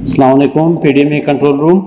अस्सलाम वालेकुम, PDMA control room.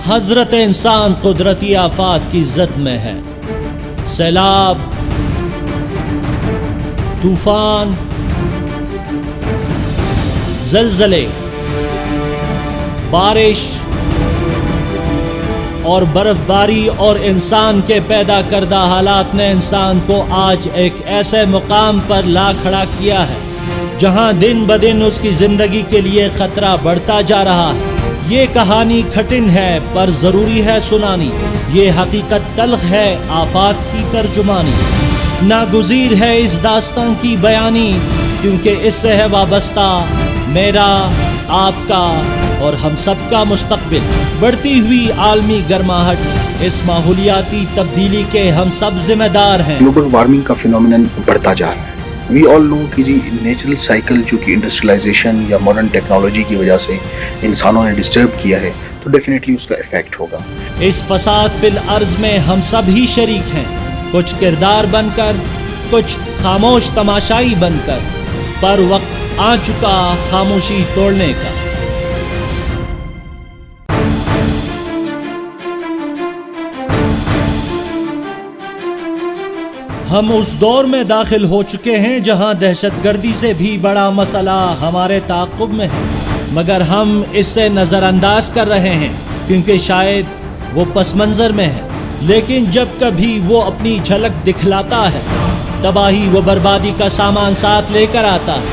हजरत इंसान कुदरती आफात की जद में है। सैलाब, तूफान, जलजले, बारिश और बर्फबारी और इंसान के पैदा करदा हालात ने इंसान को आज एक ऐसे मुकाम पर ला खड़ा किया है जहां दिन ब दिन उसकी जिंदगी के लिए खतरा बढ़ता जा रहा है। ये कहानी कठिन है पर ज़रूरी है सुनानी। ये हकीकत तल्ख है आफात की तर्जुमानी। नागुज़ीर है इस दास्तान की बयानी, क्योंकि इससे है वाबस्ता मेरा, आपका और हम सब का मुस्तकबिल। बढ़ती हुई आलमी गर्माहट, इस माहौलियाती तब्दीली के हम सब जिम्मेदार हैं। ग्लोबल वार्मिंग का फिनोमिनन बढ़ता जा रहा है। वी ऑल नो कि जी नेचुरल साइकिल जो कि इंडस्ट्रियलाइजेशन या मॉडर्न टेक्नोलॉजी की वजह से इंसानों ने डिस्टर्ब किया है, तो डेफिनेटली उसका इफेक्ट होगा। इस फसाद फिल अर्ज में हम सब ही शरीक हैं, कुछ किरदार बनकर, कुछ खामोश तमाशाई बनकर, पर वक्त आ चुका खामोशी तोड़ने का। हम उस दौर में दाखिल हो चुके हैं जहां दहशतगर्दी से भी बड़ा मसला हमारे ताक़ुब में है, मगर हम इससे नज़रअंदाज कर रहे हैं क्योंकि शायद वो पस मंज़र में है। लेकिन जब कभी वो अपनी झलक दिखलाता है, तबाही व बर्बादी का सामान साथ लेकर आता है।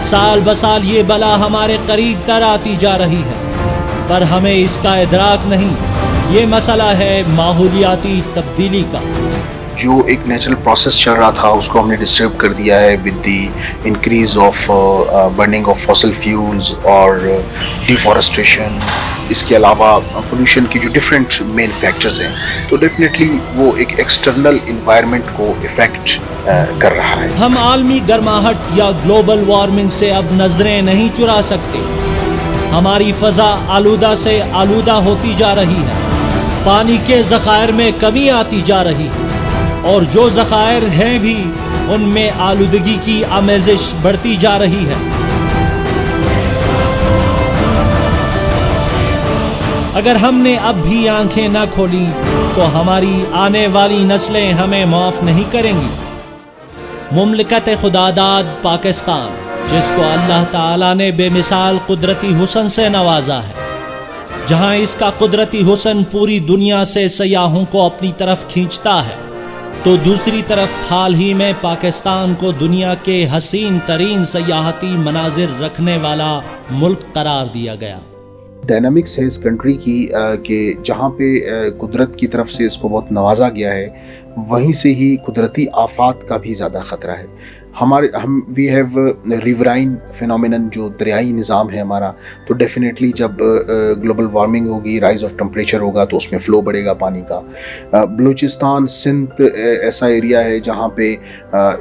साल बसाल ये बला हमारे करीब तर आती जा रही है, पर हमें इसका इदराक नहीं। ये मसला है माहौलियाती तब्दीली का। जो एक नेचुरल प्रोसेस चल रहा था उसको हमने डिस्टर्ब कर दिया है with the increase of burning of fossil fuels और डिफॉरेस्टेशन। इसके अलावा पोल्यूशन की जो डिफरेंट मेन फैक्टर्स हैं, तो डेफिनेटली वो एक एक्सटर्नल इन्वायरमेंट को इफेक्ट कर रहा है। हम आलमी गर्माहट या ग्लोबल वार्मिंग से अब नजरें नहीं चुरा सकते। हमारी फजा आलूदा से आलूदा होती जा रही है, पानी के ज़खायर में कमी आती जा रही है, और जो ज़खायर हैं भी उनमें आलूदगी की आमेज़िश बढ़ती जा रही है। अगर हमने अब भी आंखें न खोली तो हमारी आने वाली नस्लें हमें माफ़ नहीं करेंगी। मुमलिकत खुदादाद पाकिस्तान, जिसको अल्लाह ताला ने बेमिसाल कुदरती हुस्न से नवाजा है, जहां इसका कुदरती हुस्न पूरी दुनिया से सयाहों को अपनी तरफ खींचता है, तो दूसरी तरफ हाल ही में पाकिस्तान को दुनिया के हसीन तरीन सयाहती मनाजिर रखने वाला मुल्क करार दिया गया। डायनामिक्स है इस कंट्री की कि जहाँ पे कुदरत की तरफ से इसको बहुत नवाजा गया है, वहीं से ही कुदरती आफात का भी ज़्यादा ख़तरा है। हम वी हैव रिवराइन फिनोमिनन, जो दरियाई निज़ाम है हमारा, तो डेफिनेटली जब ग्लोबल वार्मिंग होगी, राइज ऑफ टेम्परेचर होगा, तो उसमें फ़्लो बढ़ेगा पानी का। बलूचिस्तान, सिंध ऐसा एरिया है जहाँ पे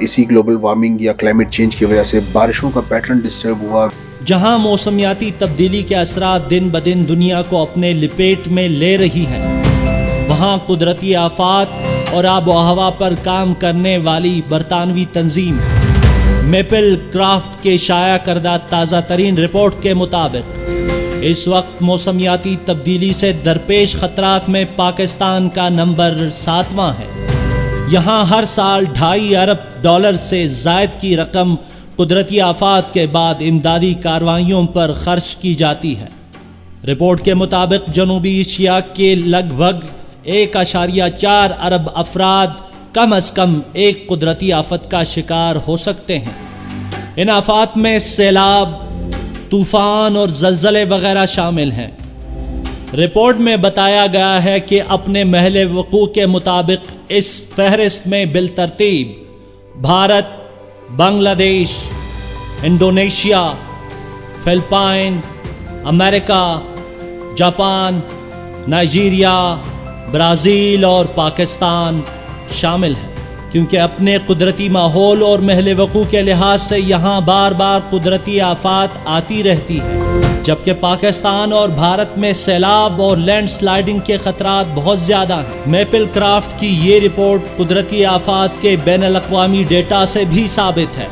इसी ग्लोबल वार्मिंग या क्लाइमेट चेंज की वजह से बारिशों का पैटर्न डिस्टर्ब हुआ। جہاں موسمیاتی تبدیلی کے اثرات دن بدن دنیا کو اپنے لپیٹ میں لے رہی ہیں، وہاں قدرتی آفات اور آب و ہوا پر کام کرنے والی برطانوی تنظیم میپل کرافٹ کے شائع کردہ تازہ ترین رپورٹ کے مطابق اس وقت موسمیاتی تبدیلی سے درپیش خطرات میں پاکستان کا نمبر 7واں ہے۔ یہاں ہر سال $2.5 ارب سے زائد کی رقم قدرتی آفات کے بعد امدادی کارروائیوں پر خرچ کی جاتی ہے۔ رپورٹ کے مطابق جنوبی ایشیا کے لگ بھگ 1.4 ارب افراد کم از کم ایک قدرتی آفت کا شکار ہو سکتے ہیں۔ ان آفات میں سیلاب، طوفان اور زلزلے وغیرہ شامل ہیں۔ رپورٹ میں بتایا گیا ہے کہ اپنے محل وقوع کے مطابق اس فہرست میں بالترتیب بھارت، بنگلہ دیش، انڈونیشیا، فلپائن، امریکہ، جاپان، نائجیریا، برازیل اور پاکستان شامل ہیں، کیونکہ اپنے قدرتی ماحول اور محل وقوع کے لحاظ سے یہاں بار بار قدرتی آفات آتی رہتی ہے، جبکہ پاکستان اور بھارت میں سیلاب اور لینڈ سلائیڈنگ کے خطرات بہت زیادہ ہیں۔ میپل کرافٹ کی یہ رپورٹ قدرتی آفات کے بین الاقوامی ڈیٹا سے بھی ثابت ہے،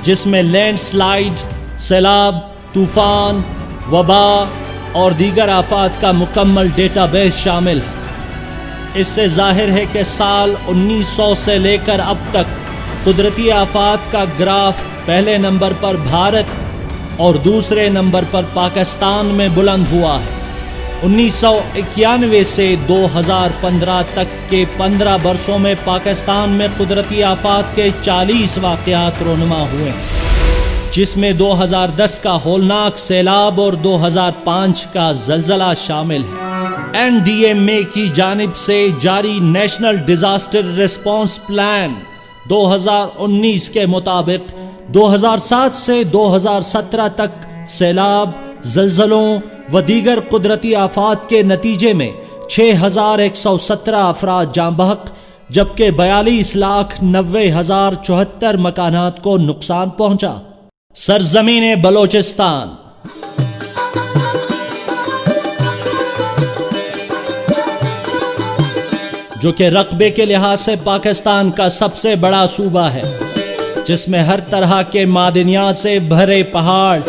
جس میں لینڈ سلائیڈ، سیلاب، طوفان، وبا اور دیگر آفات کا مکمل ڈیٹا بیس شامل ہے۔ اس سے ظاہر ہے کہ سال 1900 سے لے کر اب تک قدرتی آفات کا گراف پہلے نمبر پر بھارت اور دوسرے نمبر پر پاکستان میں بلند ہوا ہے۔ 1991 سے 2015 تک کے 15 برسوں میں پاکستان میں قدرتی آفات کے 40 واقعات رونما ہوئے ہیں، جس میں 2010 کا ہولناک سیلاب اور 2005 کا زلزلہ شامل ہے۔ NDMA کی جانب سے جاری نیشنل ڈیزاسٹر ریسپانس پلان 2019 کے مطابق 2007 سے 2017 تک سیلاب، زلزلوں و دیگر قدرتی آفات کے نتیجے میں 6117 افراد جاں بحق، جبکہ 42,90,074 مکانات کو نقصان پہنچا۔ سرزمین بلوچستان جو کہ رقبے کے لحاظ سے پاکستان کا سب سے بڑا صوبہ ہے، جس میں ہر طرح کے معدنیات سے بھرے پہاڑ،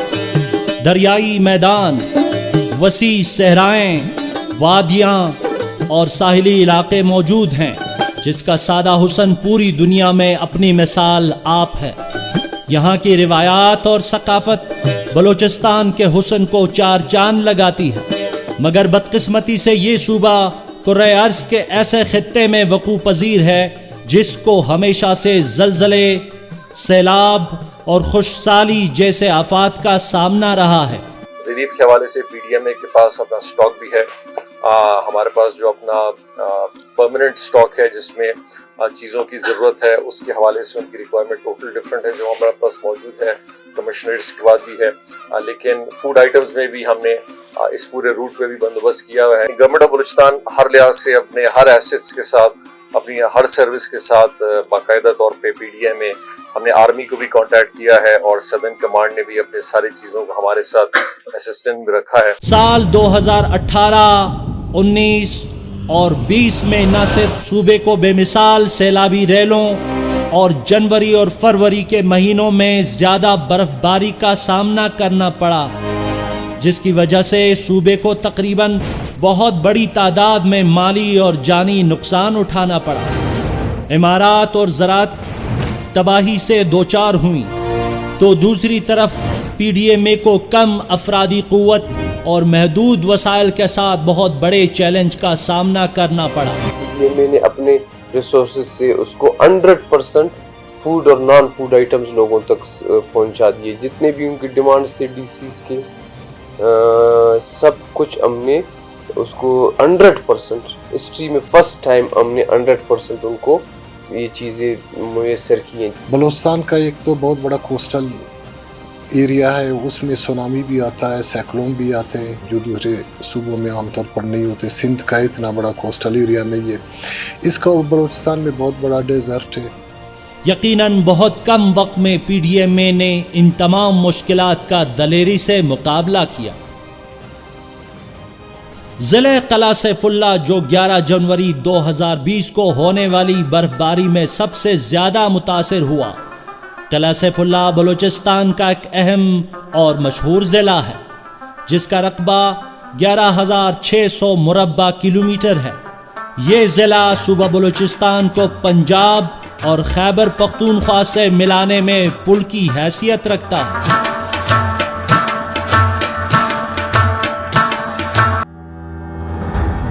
دریائی میدان، وسیع صحرائیں، وادیاں اور ساحلی علاقے موجود ہیں، جس کا سادہ حسن پوری دنیا میں اپنی مثال آپ ہے۔ یہاں کی روایات اور ثقافت بلوچستان کے حسن کو چار چاند لگاتی ہے، مگر بدقسمتی سے یہ صوبہ کرۂ ارض کے ایسے خطے میں وقوع پذیر ہے جس کو ہمیشہ سے زلزلے، سیلاب اور خشک سالی جیسے آفات کا سامنا رہا ہے۔ ریلیف کے حوالے سے PDMA کے پاس اپنا سٹاک بھی ہے، ہمارے پاس جو اپنا پرماننٹ سٹاک ہے جس میں چیزوں کی ضرورت ہے، اس کے حوالے سے ان کی ریکوائرمنٹ ٹوٹل ڈفرینٹ ہے جو ہمارے پاس موجود ہے، کمشنریٹس کے بعد بھی ہے، لیکن فوڈ آئٹمز میں بھی ہم نے اس پورے روٹ پہ بھی بندوبست کیا ہوا ہے۔ گورنمنٹ آف بلوچستان ہر لحاظ سے اپنے ہر ایسٹس کے ساتھ، اپنی ہر سروس کے ساتھ باقاعدہ طور پہ PDMA، ہم نے آرمی کو بھی کانٹیکٹ کیا ہے اور سدرن کمانڈ نے بھی اپنے ساری چیزوں کو ہمارے ساتھ اسسٹنٹ بھی رکھا ہے۔ سال 2018، 19 اور 20 میں نہ صرف صوبے کو بے مثال سیلابی ریلوں اور جنوری اور فروری کے مہینوں میں زیادہ برف باری کا سامنا کرنا پڑا، جس کی وجہ سے صوبے کو تقریباً بہت بڑی تعداد میں مالی اور جانی نقصان اٹھانا پڑا۔ عمارات اور زراعت تباہی سے دوچار ہوئیں، تو دوسری طرف PDMA کو کم افرادی قوت اور محدود وسائل کے ساتھ بہت بڑے چیلنج کا سامنا کرنا پڑا۔ PDMA نے اپنے ریسورسز سے اس کو 100% فوڈ اور نان فوڈ آئٹمز لوگوں تک پہنچا دیے، جتنے بھی ان کی ڈیمانڈز تھے DCs کے، سب کچھ ہم نے اس کو 100% ہسٹری میں فرسٹ ٹائم ہم نے 100% ان کو یہ چیزیں میسر کی ہیں۔ بلوچستان کا ایک تو بہت بڑا کوسٹل ایریا ہے، اس میں سونامی بھی آتا ہے، سائیکلون بھی آتے ہیں جو دوسرے صوبوں میں عام طور پر نہیں ہوتے۔ سندھ کا اتنا بڑا کوسٹل ایریا نہیں ہے، اس کا بلوچستان میں بہت بڑا ڈیزرٹ ہے۔ यकीनन बहुत कम वक्त में PDMA ने इन तमाम मुश्किलात का दलेरी से मुकाबला किया। ज़िले क़लआ सैफुल्लाह जो 11 जनवरी 2020 को होने वाली बर्फबारी में सबसे ज़्यादा मुतासिर हुआ, क़लआ सैफुल्लाह बलूचिस्तान का एक अहम और मशहूर ज़िला है जिसका रकबा 11,600 मुरब्बा किलोमीटर है। ये ज़िला सूबा बलूचिस्तान को पंजाब और खैबर पख्तूनख्वा से मिलाने में पुल की हैसियत रखता है।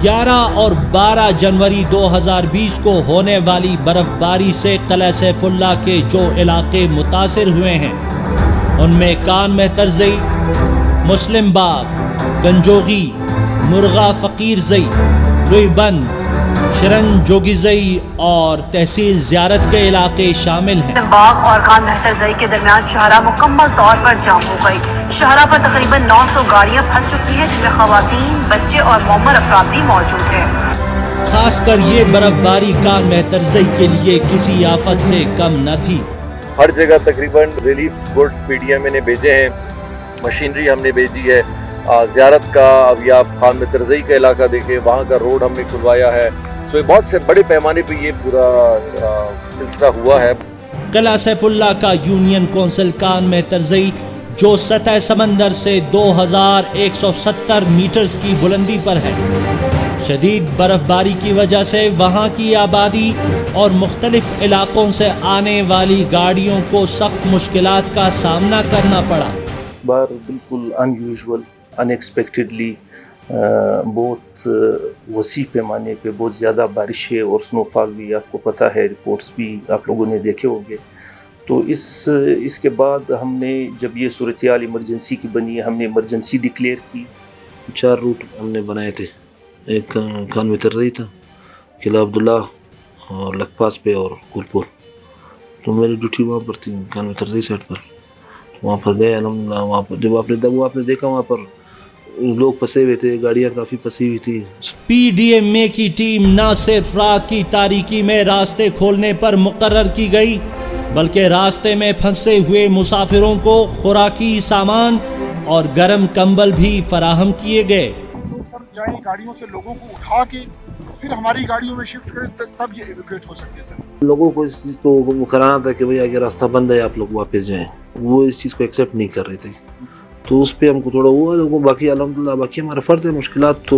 ग्यारह और 12 जनवरी 2020 को होने वाली बर्फबारी से क़लआ सैफुल्लाह के जो इलाके मुतासिर हुए हैं उनमें कान में तरज़ई, मुस्लिम बाग, गंजोगी, मुर्गा फ़कीर ज़ई, रुईबंद, शरंग जोगीज़ई और तहसील ज़ियारत के इलाके शामिल हैं। बाग और खान मेहतरज़ई के दरमियान शाहरा मुकम्मल तौर पर जाम हो गई। शाहरा पर तकरीबन 900 गाड़ियां फंस चुकी हैं जिनमें खवातीन, बच्चे और मौमर अफराद भी मौजूद हैं। खासकर ये बर्फबारी कान मेहतरज़ई के लिए किसी आफत से कम न थी। हर जगह तकरीबन रिलीफ गुड्स PDMA ने भेजे हैं, मशीनरी हमने भेजी है। ज़ियारत का अभी आप खान में तरज़ई का इलाका देखें, वहाँ का रोड हमने खुलवाया है। तो बहुत से बड़े पैमाने पे ये पूरा सिलसिला हुआ है। क़लआ सैफुल्लाह का यूनियन कौंसिल कान में तरज़ई जो सतह समंदर से 2170 मीटर्स की बुलंदी पर है, शदीद बर्फबारी की वजह से वहाँ की आबादी और मुख्तलिफ इलाकों से आने वाली गाड़ियों को सख्त मुश्किलात का सामना करना पड़ा। बार बिल्कुल अनयूजुअल, अनएक्सपेक्टेडली बहुत वसी पैमाने पे बहुत ज़्यादा बारिशें और स्नोफॉल भी आपको पता है, रिपोर्ट्स भी आप लोगों ने देखे होंगे। तो इसके बाद हमने जब ये सूरत हाल इमरजेंसी की बनी है, हमने इमरजेंसी डिक्लेयर की। 4 रूट हमने बनाए थे, एक खान में तरज़ई था, किला अब्दुल्ला और लखपास पे और कुलपुर। तो मेरी ड्यूटी वहाँ पर थी, खान में तरज़ई साइड पर। वहाँ पर गए अलहम्दुलिल्लाह। वहाँ पर जब आपने देखा वहाँ पर लोग फंसे हुए थे, गाड़ियाँ काफ़ी फंसी हुई थी। PDMA की टीम न सिर्फ रात की तारीकी में रास्ते खोलने पर मुकर्रर की गई, बल्कि रास्ते में फंसे हुए मुसाफिरों को खुराकी सामान और गर्म कंबल भी फराहम किए गए। सर जाएं गाड़ियों से लोगों को उठा के फिर हमारी गाड़ियों में शिफ्ट करें तब ये एवोक्यूएट हो सकते हैं। सर लोगों को इस चीज़ को कराना था कि भाई अगर रास्ता बंद है आप लोग वापस जाएं, वो इस चीज़ को एक्सेप्ट नहीं कर रहे थे। तो उस पर हमको थोड़ा हुआ, लोगों बाकी अल्हम्दुलिल्लाह बाकी हमारा फ़र्ज है, मुश्किलात तो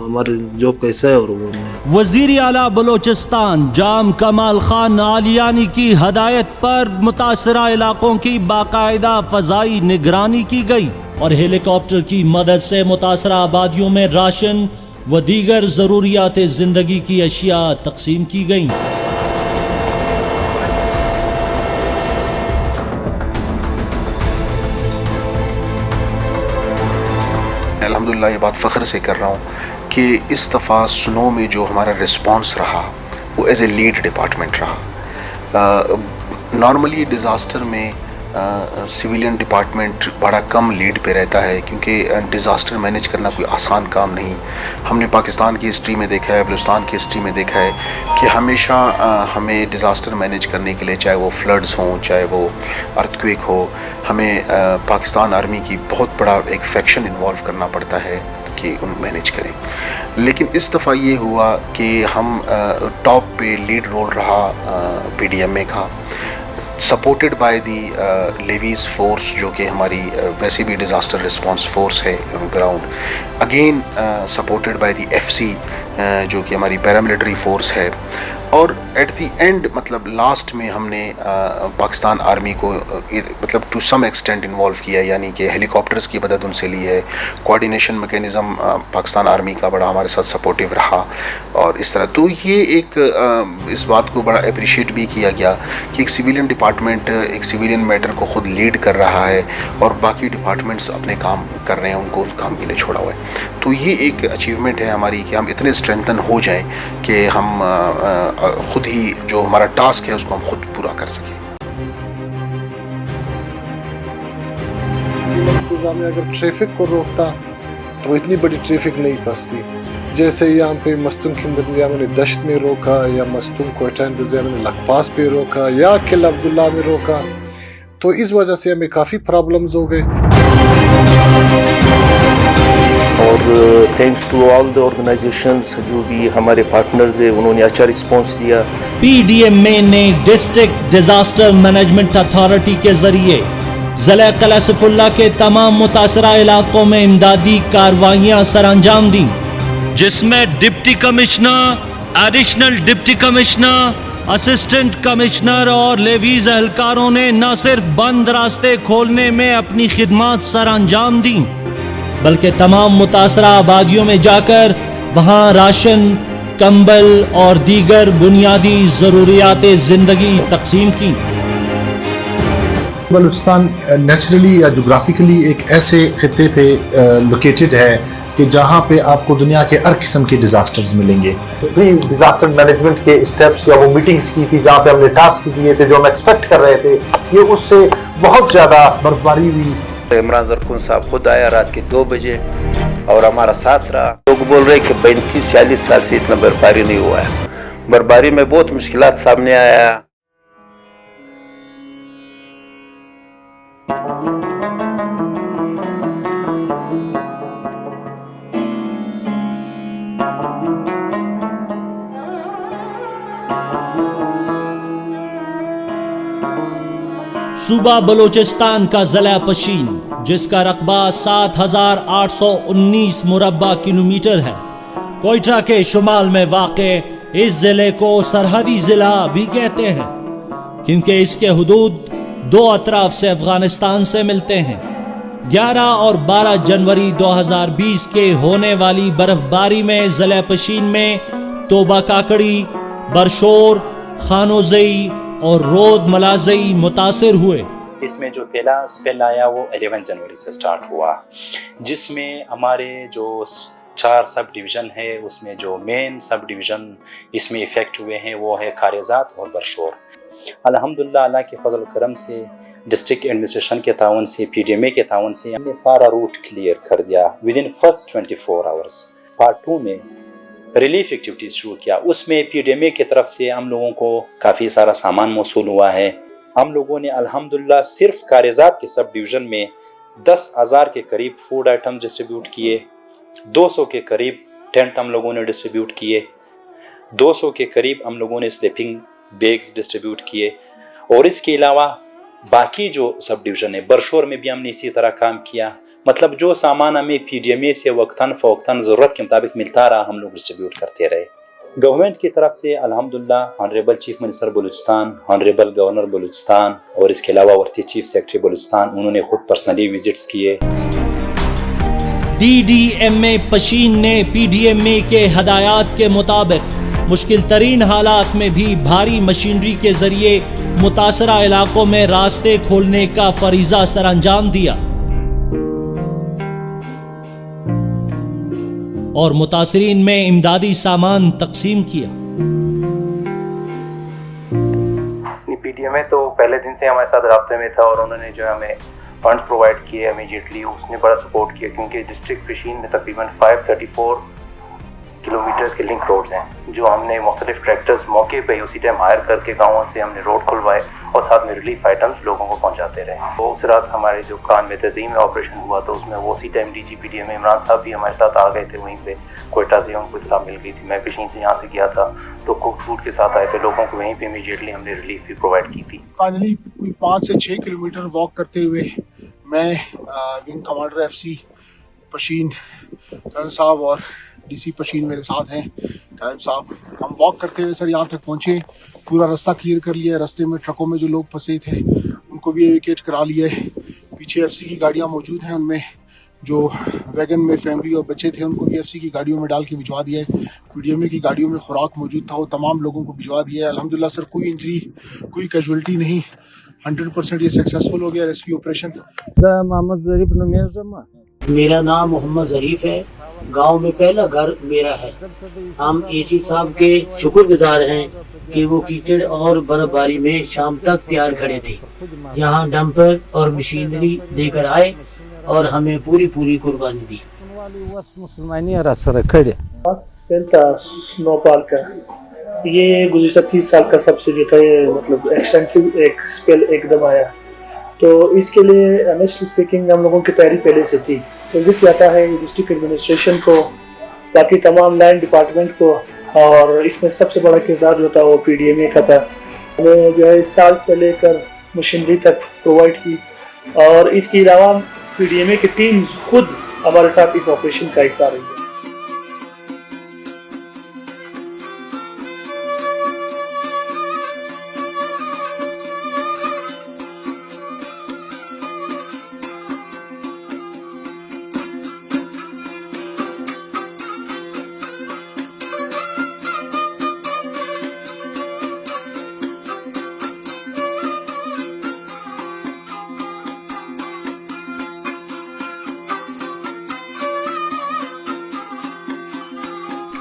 हमारे जॉब का हिस्सा है। और वो वज़ीर आला बलूचिस्तान जाम कमाल खान आलियानी की हदायत पर मुतासरा इलाकों की बाकायदा फ़ज़ाई निगरानी की गई और हेलीकॉप्टर की मदद से मुतासरा आबादियों में राशन व दीगर ज़रूरियात ज़िंदगी की अशिया तक़सीम की गईं। अल्हम्दुलिल्लाह ये बात फ़ख्र से कर रहा हूँ कि इस दफ़ा स्नो में जो हमारा रिस्पांस रहा वो एज ए लीड डिपार्टमेंट रहा। नॉर्मली डिज़ास्टर में सिविलियन डिपार्टमेंट बड़ा कम लीड पे रहता है क्योंकि डिज़ास्टर मैनेज करना कोई आसान काम नहीं। हमने पाकिस्तान की हिस्ट्री में देखा है, बलूचिस्तान की हिस्ट्री में देखा है कि हमेशा हमें डिज़ास्टर मैनेज करने के लिए, चाहे वो फ्लड्स हों, चाहे वो अर्थक्वेक हो, हमें पाकिस्तान आर्मी की बहुत बड़ा एक फैक्शन इन्वॉल्व करना पड़ता है कि उन मैनेज करें। लेकिन इस दफ़ा ये हुआ कि हम टॉप पे लीड रोल रहा PDMA का, supported by the levies force जो कि हमारी वैसे भी डिज़ास्टर रिस्पांस फोर्स है ground, again supported by the FC जो कि हमारी पैरामिलिट्री फोर्स है। और एट दी एंड मतलब लास्ट में हमने पाकिस्तान आर्मी को मतलब टू सम एक्सटेंट इन्वॉल्व किया, यानी कि हेलीकॉप्टर्स की मदद उनसे ली है। कोऑर्डिनेशन मैकेनिज़्म पाकिस्तान आर्मी का बड़ा हमारे साथ सपोर्टिव रहा और इस तरह। तो ये एक इस बात को बड़ा अप्रिशिएट भी किया गया कि एक सिविलियन डिपार्टमेंट एक सिविलियन मैटर को ख़ुद लीड कर रहा है और बाकी डिपार्टमेंट्स अपने काम कर रहे हैं, उनको उस काम के लिए छोड़ा हुआ है। तो ये एक अचीवमेंट है हमारी कि हम इतने स्ट्रेंथन हो जाएं कि हम खुद ही जो हमारा टास्क है उसको हम खुद पूरा कर सकें। अगर ट्रैफिक को रोकता तो इतनी बड़ी ट्रैफिक नहीं फंसती। जैसे यहाँ पे मस्तूम की इंतजाम ने दश्त में रोका, या मस्तूम कोयटा इंतजाम ने लखपास पे रोका, या किला अब्दुल्ला में रोका, तो इस वजह से हमें काफ़ी प्रॉब्लम्स हो गए। और thanks to all the organisations, जो भी हमारे पार्टनर्स हैं, उन्होंने अच्छा रिस्पांस दिया। PDMA ने डिस्ट्रिक्ट डिजास्टर मैनेजमेंट अथॉरिटी के जरिए ज़िला किला सैफुल्लाह के तमाम मुतासरा इलाकों में इमदादी कार्रवाइयाँ सरअंजाम दी, जिसमें deputy commissioner, additional deputy commissioner, assistant commissioner और लेवीज एहलकारों ने न सिर्फ बंद रास्ते खोलने में अपनी खिदमत सरअंजाम दी, बल्कि तमाम मुतासरा आबादियों में जाकर वहाँ राशन, कंबल और दीगर बुनियादी ज़रूरियात ज़िंदगी तकसीम की। बलूचिस्तान नेचुरली या जोग्राफिकली एक ऐसे खित्ते पे लोकेटेड है कि जहाँ पे आपको दुनिया के हर किस्म के डिजास्टर्स मिलेंगे। प्री डिजास्टर मैनेजमेंट के स्टेप्स या वो मीटिंग्स की थी जहाँ पे हमने टास्क दिए थे जो हम एक्सपेक्ट कर रहे थे, ये उससे बहुत ज़्यादा बर्फबारी हुई। इमरान जरकुन साहब खुद आया रात के 2 बजे और हमारा साथ रहा। लोग बोल रहे कि 35-40 साल से इतना बर्फबारी नहीं हुआ है। बर्फबारी में बहुत मुश्किलात सामने आया। सूबा बलूचिस्तान का ज़िला पशीन, जिसका रकबा 7,819 मुरब्बा किलोमीटर है, कोयटा के शुमाल में वाक़े इस ज़िले को सरहदी ज़िला भी कहते हैं, क्योंकि इसके हुदूद 2 अतराफ से अफ़गानिस्तान से मिलते हैं। 11 और 12 जनवरी 2020 के होने वाली बर्फबारी में ज़िला पशीन में तोबा काकड़ी, बरशोर, खानोज़ई और रोद मलाज़ई मुतासिर हुए। इसमें जो पहला स्पेल आया वो 11 जनवरी से स्टार्ट हुआ, जिसमें हमारे जो 4 सब डिवीज़न है उसमें जो मेन सब डिवीज़न इसमें इफ़ेक्ट हुए हैं वो है खारेज़ात और बरशोर। अल्हम्दुलिल्लाह अल्लाह के फजल करम से डिस्ट्रिक्ट एडमिनिस्ट्रेशन के ताउन से, PDMA के ताउन से हमने सारा रूट क्लियर कर दिया with in first 24 hours. Part 2 में रिलीफ एक्टिविटीज़ शुरू किया, उसमें PDMA की तरफ से हम लोगों को काफ़ी सारा सामान मौसूल हुआ है। हम लोगों ने अल्हम्दुलिल्लाह सिर्फ कारेज़ात के सब डिवीज़न में 10,000 के करीब फूड आइटम डिस्ट्रीब्यूट किए, 200 के करीब टेंट हम लोगों ने डिस्ट्रीब्यूट किए, 200 के करीब हम लोगों ने स्लीपिंग बैग्स डिस्ट्रीब्यूट किए। और इसके अलावा बाकी जो सब डिवीज़न है बरशोर में भी हमने इसी तरह काम किया। मतलब जो सामान हमें PDMA से वक्तन फ़वक्तन ज़रूरत के मुताबिक मिलता रहा, हम लोग डिस्ट्रीब्यूट करते रहे। गवर्नमेंट की तरफ से अल्हम्दुलिल्लाह honourable chief minister Balochistan, honourable governor Balochistan और इसके अलावा वर्ती चीफ सेक्रेटरी बलूचिस्तान, उन्होंने खुद पर्सनली विजिट्स किए। DDMA पशीन ने PDMA के हदायत के मुताबिक मुश्किल तरीन हालात में भी भारी मशीनरी के जरिए मुतासरा इलाकों में रास्ते खोलने का फरीजा सरअंजाम दिया और मुतासरीन में इमदादी सामान तकसीम किया। PDMA तो पहले दिन से हमारे साथ राब्ते में था और उन्होंने जो हमें फंड्स प्रोवाइड किए इमीडिएटली, उसने बड़ा सपोर्ट किया क्योंकि डिस्ट्रिक्ट पशीन में तकरीबन 534 किलोमीटर्स के लिंक रोड्स हैं, जो हमने मुख्तलिफ ट्रैक्टर्स मौके पे ही उसी टाइम हायर करके गाँवों से हमने रोड खुलवाए और साथ में रिलीफ आइटम्स लोगों को पहुंचाते रहे। तो उस रात हमारे जो कान में तज़ीम में ऑपरेशन हुआ तो उसमें वो उसी टाइम DG PDMA इमरान साहब भी हमारे साथ आ गए थे वहीं पे। कोयटा से उनको इत्तला मिल गई थी, मैं पशीन से यहाँ से गया था तो कुक फूड के साथ आए थे, लोगों को वहीं पे इमीडिएटली हमने रिलीफ भी प्रोवाइड की थी। फाइनली 5 से 6 किलोमीटर वॉक करते हुए मैं wing commander FC Pishin Khan साहब और DC पशीन मेरे साथ हैं कायम साहब, हम वॉक करते हुए सर यहाँ तक पहुँचे, पूरा रास्ता क्लियर कर लिया। रास्ते में ट्रकों में जो लोग फंसे थे उनको भी एविकेट करा लिया है। पीछे FC की गाड़ियाँ मौजूद हैं, उनमें जो वैगन में फैमिली और बच्चे थे उनको भी FC की गाड़ियों में डाल के भिजवा दिया है। PDMA की गाड़ियों में खुराक मौजूद था, वो तमाम लोगों को भिजवा दिया है। अल्हम्दुलिल्लाह सर कोई इंजरी, कोई कैजुअल्टी नहीं, 100% ये सक्सेसफुल हो गया रेस्क्यू ऑपरेशन। मोहम्मद ज़रीफ नुमेर, मेरा नाम मोहम्मद ज़रीफ है, गांव में पहला घर मेरा है। हम AC साहब के शुक्रगुजार हैं कि वो कीचड़ और बर्फबारी में शाम तक तैयार खड़े थे, जहां डंपर और मशीनरी लेकर आए और हमें पूरी कुर्बानी दी। स्नोफॉल का ये गुज़िश्ता 30 साल का सबसे जो था ये मतलब एक्सटेंसिव एक स्पेल एकदम आया, तो इसके लिए ऑनेस्टली स्पीकिंग हम लोगों की तैयारी पहले से थी। तो ये कहता है डिस्ट्रिक्ट एडमिनिस्ट्रेशन को, बाकी तमाम लैंड डिपार्टमेंट को, और इसमें सबसे बड़ा किरदार जो था वो PDMA का था। हमें जो है इस साल से लेकर मशीनरी तक प्रोवाइड की, और इसके अलावा PDMA की टीम खुद हमारे साथ इस ऑपरेशन का हिस्सा रही है।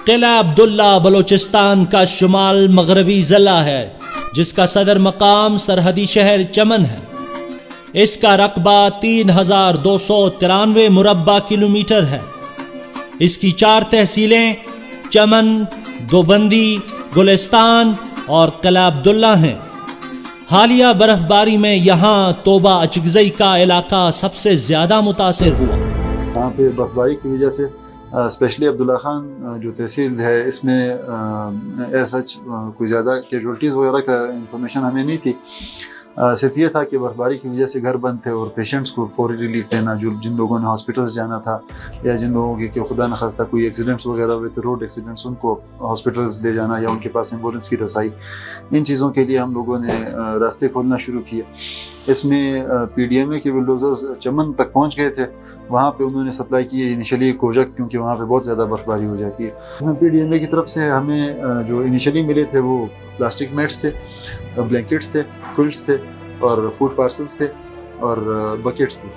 किला अब्दुल्ला बलोचिस्तान का शुमाल मगरबी ज़िला है, जिसका सदर मकाम सरहदी शहर चमन है। इसका रकबा 3293 मुरब्बा किलोमीटर है। इसकी 4 तहसीलें चमन, दोबंदी, गुलिस्तान और किला अब्दुल्ला हैं। हालिया बर्फबारी में यहाँ तोबा अचगज़ई का इलाका सबसे ज़्यादा मुतासिर हुआ। यहाँ पे बर्फबारी की वजह से स्पेशली अब्दुल्ला खान जो तहसील है इसमें ऐसा कोई ज़्यादा कैजुअल्टीज़ वगैरह का इंफॉर्मेशन हमें नहीं थी। सिर्फ ये था कि बर्फबारी की वजह से घर बंद थे और पेशेंट्स को फौरी रिलीफ देना, जो जिन लोगों ने हॉस्पिटल्स जाना था या जिन लोगों के खुदा न खास्ता कोई एक्सीडेंट्स वगैरह हुए थे, रोड एक्सीडेंट्स, उनको हॉस्पिटल्स ले जाना या उनके पास एम्बुलेंस की रसाई, इन चीज़ों के लिए हम लोगों ने रास्ते खोलना शुरू किए। इसमें PDMA के बुलडोज़र्स चमन तक पहुँच गए थे। वहाँ पे उन्होंने सप्लाई की है इनिशियली कोजक, क्योंकि वहाँ पे बहुत ज़्यादा बर्फबारी हो जाती है। उसमें PDMA की तरफ से हमें जो इनिशियली मिले थे वो प्लास्टिक मैट्स थे, ब्लैंकेट्स थे, क्विल्ट्स थे और फूड पार्सल्स थे और बकेट्स थे।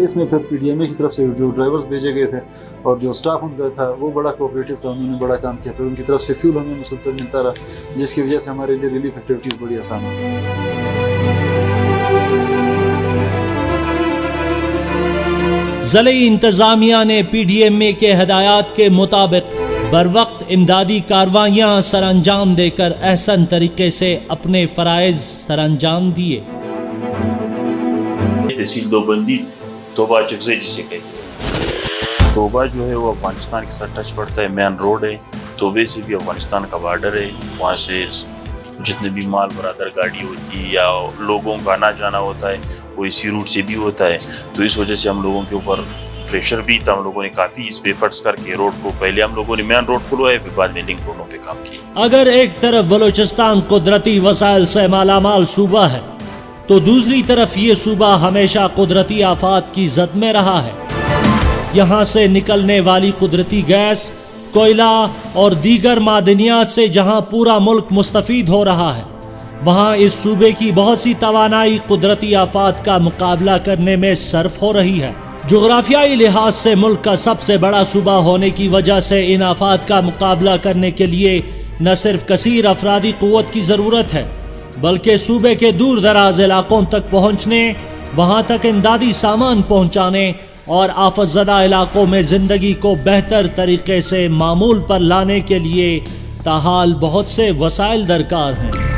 इसमें फिर PDMA की तरफ से जो ड्राइवर्स भेजे गए थे और जो स्टाफ उनका था वो बड़ा कोऑपरेटिव था, उन्होंने बड़ा काम किया। फिर उनकी तरफ से फ्यूल हमें मुसलसल मिलता रहा, जिसकी वजह से हमारे लिए रिलीफ एक्टिविटीज़ बड़ी आसान हो गई। ज़िले इंतज़ामिया ने PDMA के हदायत के मुताबिक बर वक्त इमदादी कार्रवाइयाँ सरअंजाम देकर अहसन तरीके से अपने फ़राइज़ सरअंजाम दिए। तहसील दोबंदी तोबा अचगज़ई जिसे कहते, तोबा जो है वो अफगानिस्तान के साथ टच पड़ता है, मेन रोड है। तोबे से भी अफगानिस्तान का बॉर्डर है। वहाँ से जितने भी माल बरादर गाड़ी होती है या लोगों का आना जाना होता है वो इसी रूट से भी होता है। तो इस वजह से हम लोगों के ऊपर प्रेशर भी था। हम लोगों ने काफ़ी इस पे एफर्ट्स करके रोड को, पहले हम लोगों ने मेन रोड खुलवाए, फिर बाद में लिंक रोडों पे काम किया। अगर एक तरफ बलूचिस्तान कुदरती वसाइल से मालामाल सूबा है, तो दूसरी तरफ ये सूबा हमेशा कुदरती आफात की जद में रहा है। यहाँ से निकलने वाली कुदरती गैस, कोयला और दीगर मादनियात से जहाँ पूरा मुल्क मुस्तफीद हो रहा है, वहाँ इस सूबे की बहुत सी तवानाई कुदरती आफात का मुकाबला करने में सर्फ हो रही है। जोग्राफियाई लिहाज से मुल्क का सबसे बड़ा सूबा होने की वजह से इन आफात का मुकाबला करने के लिए न सिर्फ कसीर अफरादी क़ुव्वत की ज़रूरत है, बल्कि सूबे के दूर दराज इलाकों तक पहुँचने, वहाँ तक इमदादी सामान पहुँचाने और आफतज़दा इलाकों में ज़िंदगी को बेहतर तरीके से मामूल पर लाने के लिए ताहाल बहुत से वसाइल दरकार हैं।